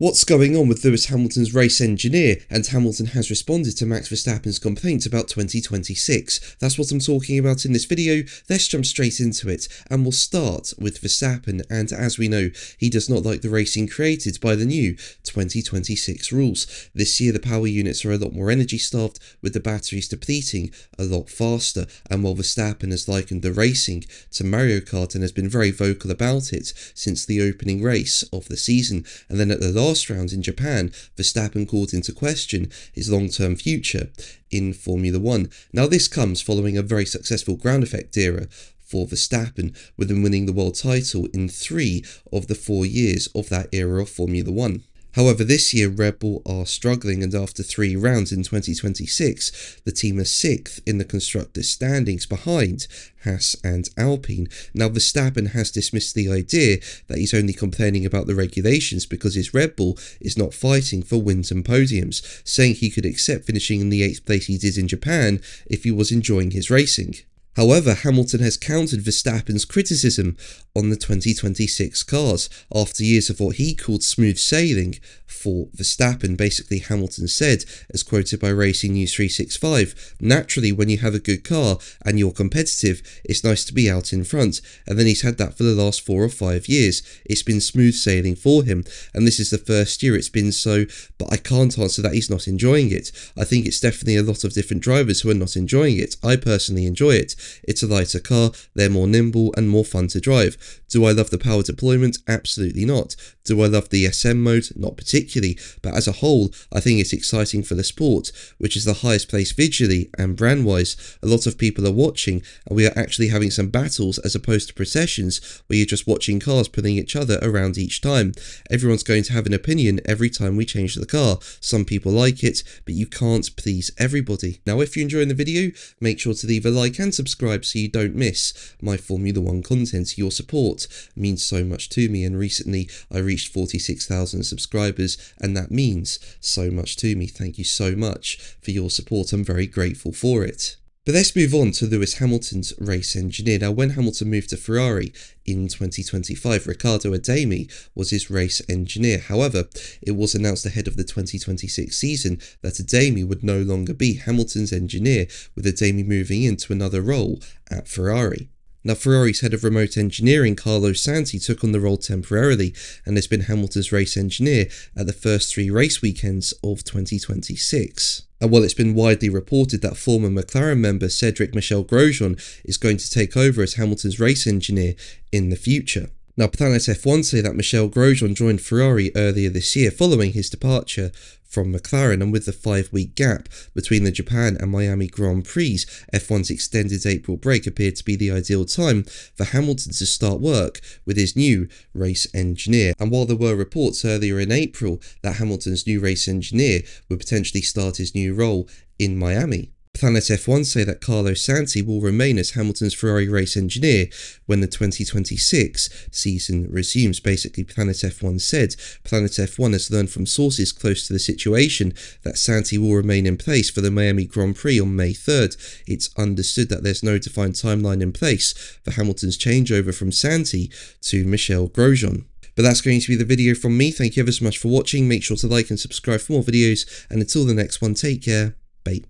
What's going on with Lewis Hamilton's race engineer? And Hamilton has responded to Max Verstappen's complaints about 2026. That's what I'm talking about in this video. Let's jump straight into it, and we'll start with Verstappen. And as we know, he does not like the racing created by the new 2026 rules. This year the power units are a lot more energy starved, with the batteries depleting a lot faster. And while Verstappen has likened the racing to Mario Kart and has been very vocal about it since the opening race of the season, and then at the last round in Japan, Verstappen called into question his long-term future in Formula 1. Now this comes following a very successful ground effect era for Verstappen, with him winning the world title in 3 of the 4 years of that era of Formula 1. However, this year Red Bull are struggling, and after 3 rounds in 2026, the team are 6th in the constructors' standings behind Haas and Alpine. Now Verstappen has dismissed the idea that he's only complaining about the regulations because his Red Bull is not fighting for wins and podiums, saying he could accept finishing in the 8th place he did in Japan if he was enjoying his racing. However, Hamilton has countered Verstappen's criticism on the 2026 cars after years of what he called smooth sailing for Verstappen. Basically, Hamilton said, as quoted by Racing News 365, naturally when you have a good car and you're competitive, it's nice to be out in front, and then he's had that for the last 4 or 5 years. It's been smooth sailing for him, and this is the first year it's been so, but I can't answer that he's not enjoying it. I think it's definitely a lot of different drivers who are not enjoying it. I personally enjoy it. It's a lighter car, they're more nimble and more fun to drive. Do I love the power deployment? Absolutely not. Do I love the SM mode? Not particularly, but as a whole, I think it's exciting for the sport, which is the highest place visually and brand-wise. A lot of people are watching, and we are actually having some battles as opposed to processions where you're just watching cars pulling each other around each time. Everyone's going to have an opinion every time we change the car. Some people like it, but you can't please everybody. Now, if you're enjoying the video, make sure to leave a like and subscribe so you don't miss my Formula 1 content. Your support means so much to me, and recently I reached 46,000 subscribers, and that means so much to me. Thank you so much for your support. I'm very grateful for it. But let's move on to Lewis Hamilton's race engineer. Now, when Hamilton moved to Ferrari in 2025, Riccardo Ademi was his race engineer. However, it was announced ahead of the 2026 season that Ademi would no longer be Hamilton's engineer, with Ademi moving into another role at Ferrari. Now, Ferrari's head of remote engineering, Carlo Santi, took on the role temporarily and has been Hamilton's race engineer at the first 3 race weekends of 2026. And while it's been widely reported that former McLaren member Cedric Michel Grosjean is going to take over as Hamilton's race engineer in the future. Now, Planet F1 say that Michel Grosjean joined Ferrari earlier this year following his departure from McLaren, and with the 5-week gap between the Japan and Miami Grand Prix, F1's extended April break appeared to be the ideal time for Hamilton to start work with his new race engineer. And while there were reports earlier in April that Hamilton's new race engineer would potentially start his new role in Miami, Planet F1 say that Carlo Santi will remain as Hamilton's Ferrari race engineer when the 2026 season resumes. Basically, Planet F1 said Planet F1 has learned from sources close to the situation that Santi will remain in place for the Miami Grand Prix on May 3rd. It's understood that there's no defined timeline in place for Hamilton's changeover from Santi to Michel Grosjean. But that's going to be the video from me. Thank you ever so much for watching. Make sure to like and subscribe for more videos, and until the next one, take care. Bye.